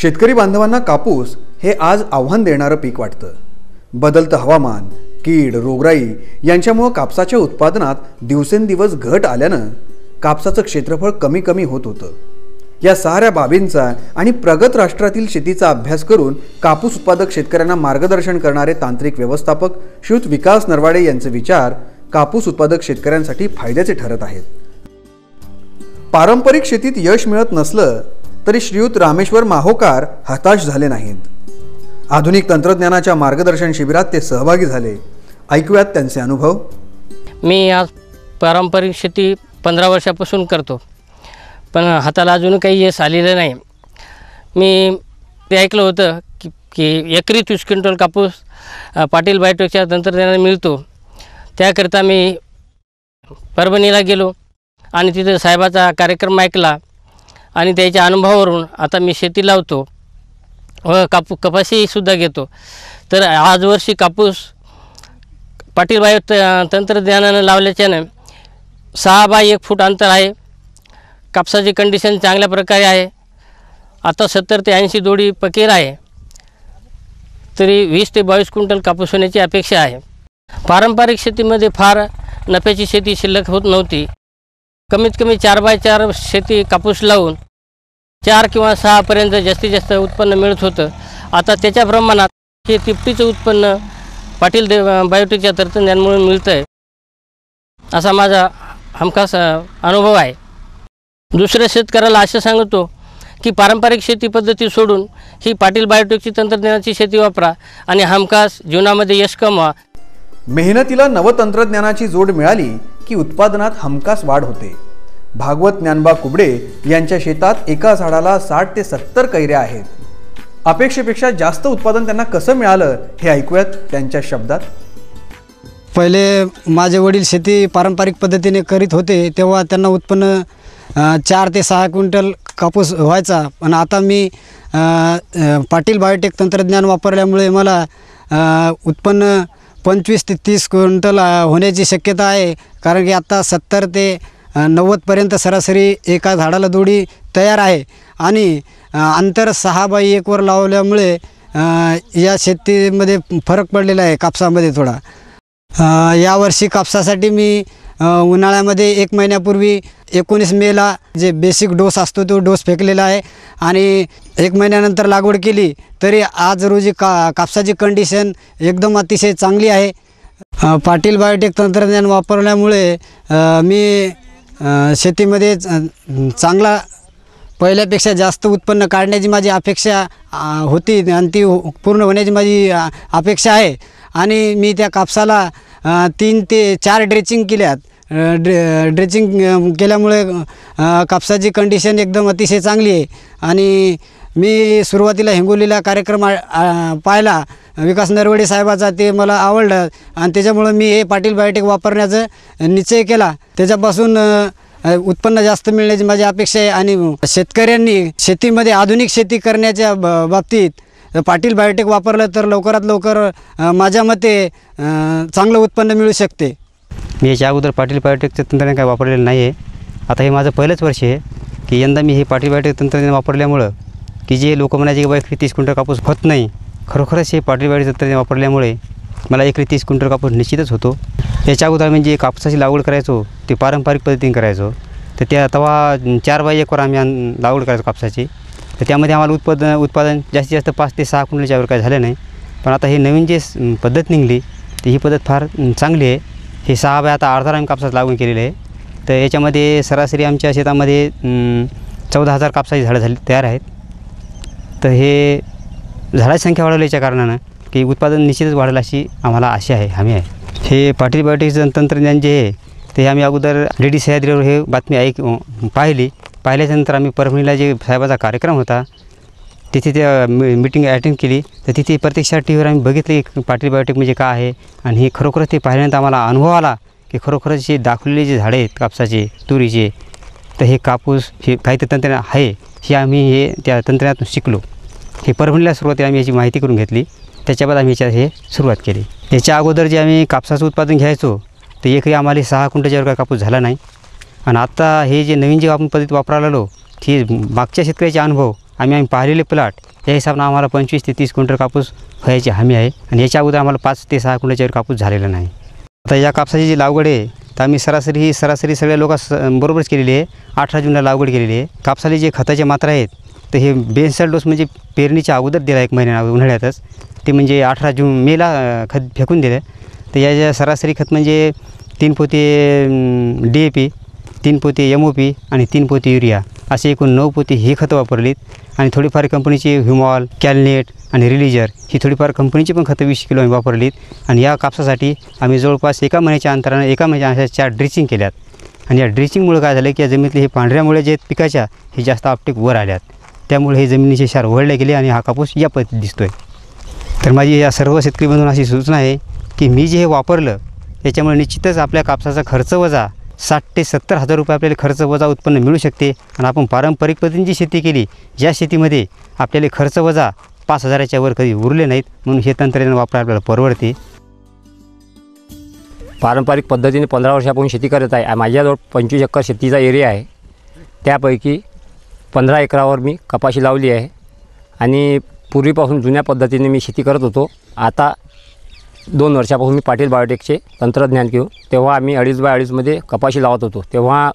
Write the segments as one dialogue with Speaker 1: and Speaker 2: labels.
Speaker 1: शेतकरी बांधवांना कापूस हे आज आव्हान देणारं पीक वाटतं। बदलतं हवामान, कीड, रोगराई यांच्यामुळे कापसाच्या उत्पादनात दिवसेंदिवस घट आल्यानं कापसाचं क्षेत्रफळ कमी कमी होत होतं। या साऱ्या बाबींचा आणि प्रगत राष्ट्रातील शेतीचा अभ्यास करून कापूस उत्पादक शेतकऱ्यांना मार्गदर्शन करणारे तांत्रिक व्यवस्थापक श्रीयुत विकास नरवाडे यांचे विचार कापूस उत्पादक शेतकऱ्यांसाठी फायद्याचे ठरत आहेत। पारंपरिक शेतीत यश मिळत नसलं तरी श्रीयुत रामेश्वर माहोकार हताश झाले नाहीत। आधुनिक तंत्रज्ञानाच्या मार्गदर्शन शिबिरात ते सहभागी झाले। ऐकूयात त्यांचे अनुभव।
Speaker 2: मी आज पारंपरिक शेती 15 वर्षापासून करतो, पण हाताला अजून काही यश आलेलं नाही। मी ते ऐकलं होतं की एकरी 30 क्विंटल कापूस पाटील बायोटेकच्या तंत्रज्ञानाने मिळतो। त्याकरिता मी परभणीला गेलो आणि तिथे साहेबाचा कार्यक्रम ऐकला आणि त्याच्या अनुभवावरून आता मी शेती लावतो व कपाशीसुद्धा घेतो। तर आज वर्षी कापूस पाटील बायो तंत्रज्ञानानं लावल्याच्यानं 6 बाय 1 फूट अंतर आहे। कापसाची कंडिशन चांगल्या प्रकारे आहे। आता 70 ते 80 दोडी पकेर आहे, तरी 20 ते 22 क्विंटल कापूस होण्याची अपेक्षा आहे। पारंपरिक शेतीमध्ये फार नफ्याची शेती शिल्लक होत नव्हती। कमीत कमी 4 बाय 4 शेती कापूस लावून 4 किंवा 6 पर्यंत जास्तीत जास्त उत्पन्न मिळत होतं। आता त्याच्या प्रमाणात हे तिपटीचं उत्पन्न पाटील बायोटेकच्या तंत्रज्ञानामुळे मिळतं आहे, असा माझा हमखास अनुभव आहे। दुसऱ्या शेतकऱ्याला असं सांगतो की पारंपरिक शेती पद्धती सोडून ही पाटील बायोटेकची तंत्रज्ञानाची शेती वापरा आणि हमखास जीवनामध्ये यश कमवा।
Speaker 1: मेहनतीला नवतंत्रज्ञानाची जोड मिळाली की उत्पादनात हमखास वाढ होते। भागवत ज्ञानबा कुबडे यांच्या शेतात एका झाडाला 60 ते 70 कैऱ्या आहेत। अपेक्षेपेक्षा जास्त उत्पादन त्यांना कसं मिळालं हे ऐकूयात त्यांच्या शब्दात।
Speaker 3: पहिले माझे वडील शेती पारंपरिक पद्धतीने करीत होते, तेव्हा त्यांना उत्पन्न 4 ते 6 क्विंटल कापूस व्हायचा, पण आता मी पाटील बायोटेक तंत्रज्ञान वापरल्यामुळे मला उत्पन्न 25 ते 30 क्विंटल होण्याची शक्यता आहे। कारण की आता 70 ते 90पर्यंत सरासरी एका झाडाला दोडी तयार आहे आणि अंतर 6 बाय 1 वर लावल्यामुळे या शेतीमध्ये फरक पडलेला आहे कापसामध्ये थोडा। यावर्षी कापसासाठी मी उन्हाळ्यामध्ये 1 महिन्यापूर्वी 19 मेला जे बेसिक डोस असतो तो डोस फेकलेला आहे आणि 1 महिन्यानंतर लागवड केली तरी आज रोजी कापसाची कंडिशन एकदम अतिशय चांगली आहे। पाटील बायोटेक तंत्रज्ञान वापरल्यामुळे मी शेतीमध्ये चांगला पहिल्यापेक्षा जास्त उत्पन्न काढण्याची माझी अपेक्षा होती आणि ती पूर्ण होण्याची माझी अपेक्षा आहे। आणि मी त्या कापसाला 3 ते 4 ड्रेचिंग केल्यात। ड्रेचिंग केल्यामुळे कापसाची कंडिशन एकदम अतिशय चांगली आहे। आणि मी सुरुवातीला हिंगोलीला कार्यक्रम पाहिला विकास नरवाडे साहेबाचा, ते मला आवडलं आणि त्याच्यामुळे मी हे पाटील बायोटेक वापरण्याचा निश्चय केला। त्याच्यापासून उत्पन्न जास्त मिळण्याची माझी अपेक्षा आहे आणि शेतकऱ्यांनी शेतीमध्ये आधुनिक शेती करण्याच्या बाबतीत पाटील बायोटेक वापरलं तर लवकरात लवकर माझ्या मते चांगलं उत्पन्न मिळू शकते।
Speaker 4: मी याच्या अगोदर पाटील बायोटेकचं तंत्रज्ञान काय वापरलेलं नाही आहे। आता हे माझं पहिलंच वर्ष आहे की यंदा मी हे पाटील बायोटेक तंत्रज्ञान वापरल्यामुळं की जे लोक म्हणायचे की बाई एकरी 30 क्विंटल कापूस होत नाही, खरोखरच हे पाटील बायोटेक तंत्रज्ञान वापरल्यामुळे मला एकरी 30 क्विंटल कापूस निश्चितच होतो। याच्या अगोदर आम्ही जे कापसाची लागवड करायचो ते पारंपरिक पद्धतीने करायचो, तर त्या तेव्हा 4 बाय 1 वर आम्ही लागवड करायचो कापसाची। तर त्यामध्ये आम्हाला उत्पादन जास्तीत जास्त 5 ते 6 क्विंटलच्या वर काय झालं नाही। पण आता ही नवीन जे पद्धत निघली ती ही पद्धत फार चांगली आहे। हे 6 बाय आता अर्धा आम्ही कापसाची लागवड केलेली आहे। तर याच्यामध्ये सरासरी आमच्या शेतामध्ये 14,000 कापसाची झाडं तयार आहेत। तर हे झाडाची संख्या वाढवल्याच्या कारणानं की उत्पादन निश्चितच वाढेल अशी आम्हाला आशा आहे, हमी आहे। हे पाटील बायोटेकचं तंत्रज्ञान जे आहे ते आम्ही अगोदर लेडी सह्याद्रीवर हे बातमी पाहिल्याच्यानंतर आम्ही परभणीला जे साहेबाचा कार्यक्रम होता तिथे त्या मीटिंग अटेंड केली। तर तिथे प्रत्यक्षात टीव्हीवर आम्ही बघितले की पाटील बायोटेक म्हणजे काय आहे आणि हे खरोखरच ते पाहिल्यानंतर आम्हाला अनुभव आला की खरोखरच हे दाखवलेले जे झाडे आहेत कापसाचे तुरीचे, तर हे कापूस हे काहीतरी तंत्रज्ञान आहे हे आम्ही हे त्या तंत्रज्ञानातून शिकलो। हे परभणीला सुरुवातीला आम्ही याची माहिती करून घेतली, त्याच्याबाद आम्ही याच्यात हे सुरुवात केली। याच्या अगोदर जे आम्ही कापसाचं उत्पादन घ्यायचो ते एकरी आम्हाला 6 क्विंटलच्या वर काय कापूस झाला नाही। आणि आता हे जे नवीन जे आपण पद्धत वापरायला लागलो ती मागच्या शेतकऱ्याचे अनुभव आम्ही पाहिलेले प्लॉट या हिसाबानं आम्हाला 25 ते 30 क्विंटल कापूस व्हायची हमी आहे आणि याच्या अगोदर आम्हाला 5 ते 6 क्विंटलच्या कापूस झालेला नाही. आता या कापसाची जी लागवड आहे तर आम्ही सरासरी सगळ्या बरोबरच केलेली आहे. 18 जूनला लागवड केलेली आहे. कापसाला जे खताचे मात्रा आहेत तर हे बेन्सल डोस म्हणजे पेरणीच्या अगोदर दिला 1 महिन्या उन्हाळ्यातच, ते म्हणजे 18 मेला खत फेकून दिलं. तर याच्या सरासरी खत म्हणजे 3 पोते DAP, 3 पोते MOP आणि 3 पोते युरिया असे एकूण 9 पोते ही खतं वापरलीत. आणि थोडीफार कंपनीची ह्युमॉल, कॅलनेट आणि रिलीजर ही थोडीफार कंपनीची पण खतं 20 किलो आम्ही वापरलीत. आणि या कापसासाठी आम्ही जवळपास 1 महिन्याच्या अंतरानं 1 महिन्याच्या अशा 4 ड्रिचिंग केल्यात. आणि या ड्रिचिंगमुळे काय झालं की या जमिनीतले हे पांढऱ्यामुळे जे पिकाच्या हे जास्त आपटेक वर आल्यात, त्यामुळे हे जमिनीचे क्षार वळले गेले आणि हा कापूस या पद्धतीत दिसतोय. तर माझी या सर्व शेतकरी बंधूंना अशी सूचना आहे की मी जे हे वापरलं त्याच्यामुळे निश्चितच आपल्या कापसाचा खर्च वजा 60 ते 70 हजार रुपये आपल्याला खर्च वजा उत्पन्न मिळू शकते. आणि आपण पारंपरिक पद्धतीने जी शेती केली, ज्या शेतीमध्ये आपल्याला खर्च वजा 5,000च्या वर कधी उरले नाहीत, म्हणून हे तंत्रज्ञान वापरायला आपल्याला परवडते.
Speaker 5: पारंपरिक पद्धतीने 15 वर्षापासून शेती करत आहे. माझ्याजवळ 25 एकर शेतीचा एरिया आहे. त्यापैकी 15 एकरावर मी कपाशी लावली आहे. आणि पूर्वीपासून जुन्या पद्धतीने मी शेती करत होतो. आता 2 वर्षापासून मी पाटील बायोटेकचे तंत्रज्ञान घेऊन तेव्हा आम्ही 2.5x2 कपाशी लावत होतो. तेव्हा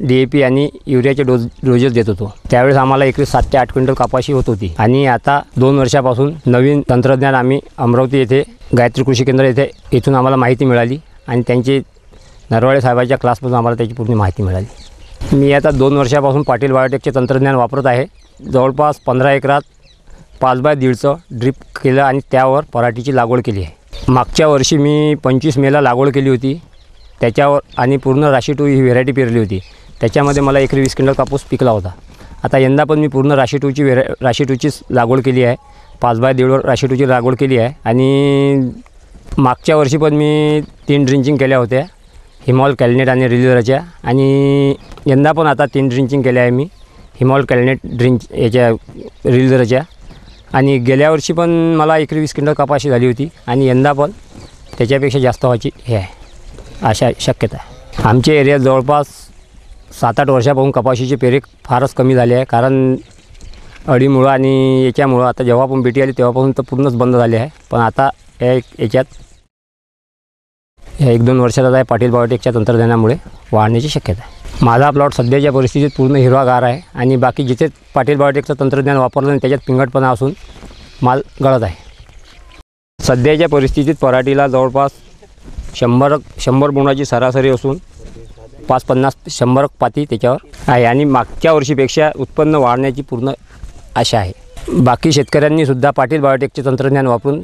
Speaker 5: DAP आणि युरियाचे डोजेस देत होतो. त्यावेळेस आम्हाला एकरी 7 ते 8 क्विंटल कपाशी होत होती. आणि आता 2 वर्षापासून नवीन तंत्रज्ञान आम्ही अमरावती येथे गायत्री कृषी केंद्र येथून आम्हाला माहिती मिळाली आणि त्यांची नरवाळे साहेबांच्या क्लासमधून आम्हाला त्याची पूर्ण माहिती मिळाली. मी आता 2 वर्षापासून पाटील बायोटेकचे तंत्रज्ञान वापरत आहे. जवळपास 15 एकरात 5x1.5चं ड्रीप केलं आणि त्यावर पराठीची लागवड केली आहे. मागच्या वर्षी मी 25 मेला लागवड केली होती त्याच्यावर आणि पूर्ण राशी 2 ही व्हेरायटी पेरली होती. त्याच्यामध्ये मला एकरी 20 क्विंटल कापूस पिकला होता. आता यंदा पण मी पूर्ण राशी 2चीच लागवड केली आहे. 5x1.5वर राशी 2ची लागवड केली आहे. आणि मागच्या वर्षी पण मी 3 ड्रिंचिंग केल्या होत्या, हिमॉल, कॅलनेट आणि रिलीजरच्या. आणि यंदा पण आता 3 ड्रिंचिंग केल्या आहे मी, हिमॉल, कॅलनेट याच्या रिलीजरच्या. आणि गेल्या वर्षी पण मला एकरी 20 क्विंटल कपाशी झाली होती आणि यंदा पण त्याच्यापेक्षा जास्त व्हायची हे आहे अशा शक्यता आहे. आमच्या एरियात जवळपास 7-8 वर्षापासून कपाशीचे पेरे फारच कमी झाले आहे. कारण अळीमुळं आणि याच्यामुळं आता जेव्हापासून बेटी आली तेव्हापासून तर पूर्णच बंद झाले आहे. पण आता याच्यात 1-2 वर्षात आता पाटील बायोटेकच्या तंत्रज्ञानामुळे वाढण्याची शक्यता आहे. माझा प्लॉट सध्याच्या परिस्थितीत पूर्ण हिरवागार आहे आणि बाकी जिथे पाटील बायोटेकचं तंत्रज्ञान वापरलं आणि त्याच्यात पिंगटपणा असून माल गळत आहे. सध्याच्या परिस्थितीत पराठीला जवळपास 100 बोंडाची सरासरी असून 50-100 पाती त्याच्यावर आहे. आणि मागच्या वर्षीपेक्षा उत्पन्न वाढण्याची पूर्ण आशा आहे. बाकी शेतकऱ्यांनीसुद्धा पाटील बायोटेकचे तंत्रज्ञान वापरून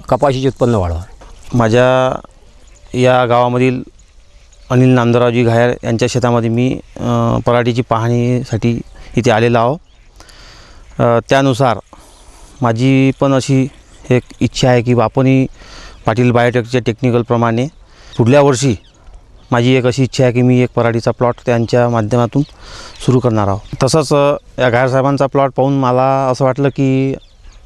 Speaker 5: कपाशीचे उत्पन्न वाढवावे.
Speaker 6: माझ्या या गावामधील अनिल नामदाररावजी घायर यांच्या शेतामध्ये मी पराठीची पाहणीसाठी इथे आलेलो आहो. त्यानुसार माझी पण अशी एक इच्छा आहे की आपणही पाटील बायोटेकच्या टेक्निकलप्रमाणे पुढल्या वर्षी माझी एक अशी इच्छा आहे की मी एक पराठीचा प्लॉट त्यांच्या माध्यमातून सुरू करणार आहोत. तसंच या घायर साहेबांचा प्लॉट पाहून मला असं वाटलं की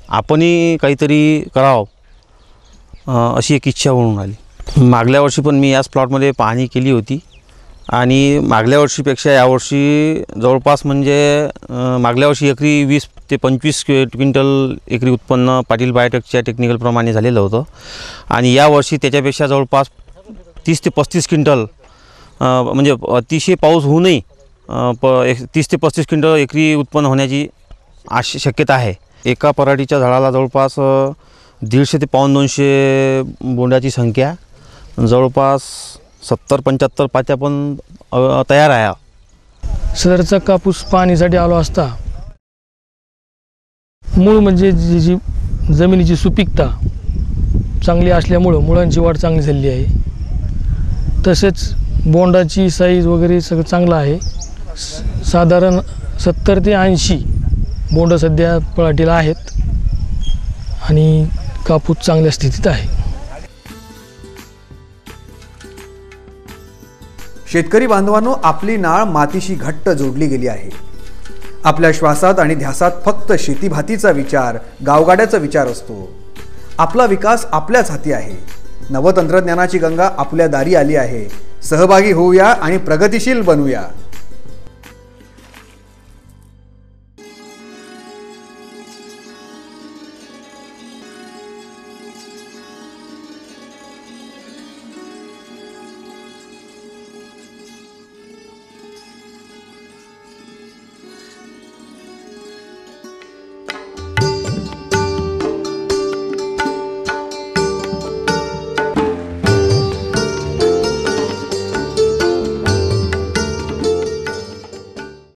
Speaker 6: आपणही काहीतरी करावं अशी एक इच्छा होऊन आली. मागल्या वर्षी पण मी याच प्लॉटमध्ये पाहणी केली होती आणि मागल्या वर्षीपेक्षा यावर्षी जवळपास म्हणजे मागल्या वर्षी एकरी 20 ते 25 क्विंटल एकरी उत्पन्न पाटील बायोटेकच्या टेक्निकलप्रमाणे झालेलं होतं. आणि यावर्षी त्याच्यापेक्षा जवळपास 30 ते 35 क्विंटल म्हणजे अतिशय पाऊस होऊनही 30 ते 35 क्विंटल एकरी उत्पन्न होण्याची शक्यता आहे. एका पराठीच्या झाडाला जवळपास 150 ते 200 बोंडाची संख्या, जवळपास 70-75 पात्या पण तयार आहे.
Speaker 7: सदरचा कापूस पाहणीसाठी आलो असता मूळ म्हणजे जी जमिनीची सुपीकता चांगली असल्यामुळं मुळांची वाढ चांगली झाली आहे. तसेच बोंडाची साईज वगैरे सगळं चांगलं आहे. साधारण 70 ते 80 बोंड सध्या पराठीला आहेत आणि कापूस चांगल्या स्थितीत आहे.
Speaker 1: शेतकरी बांधवांनो, आपली नाळ मातीशी घट्ट जोडली गेली आहे. आपल्या श्वासात आणि ध्यासात फक्त शेतीभातीचा विचार, गावगाड्याचा विचार असतो. आपला विकास आपल्याच हाती आहे. नवतंत्रज्ञानाची गंगा आपल्या दारी आली आहे. सहभागी होऊया आणि प्रगतिशील बनूया.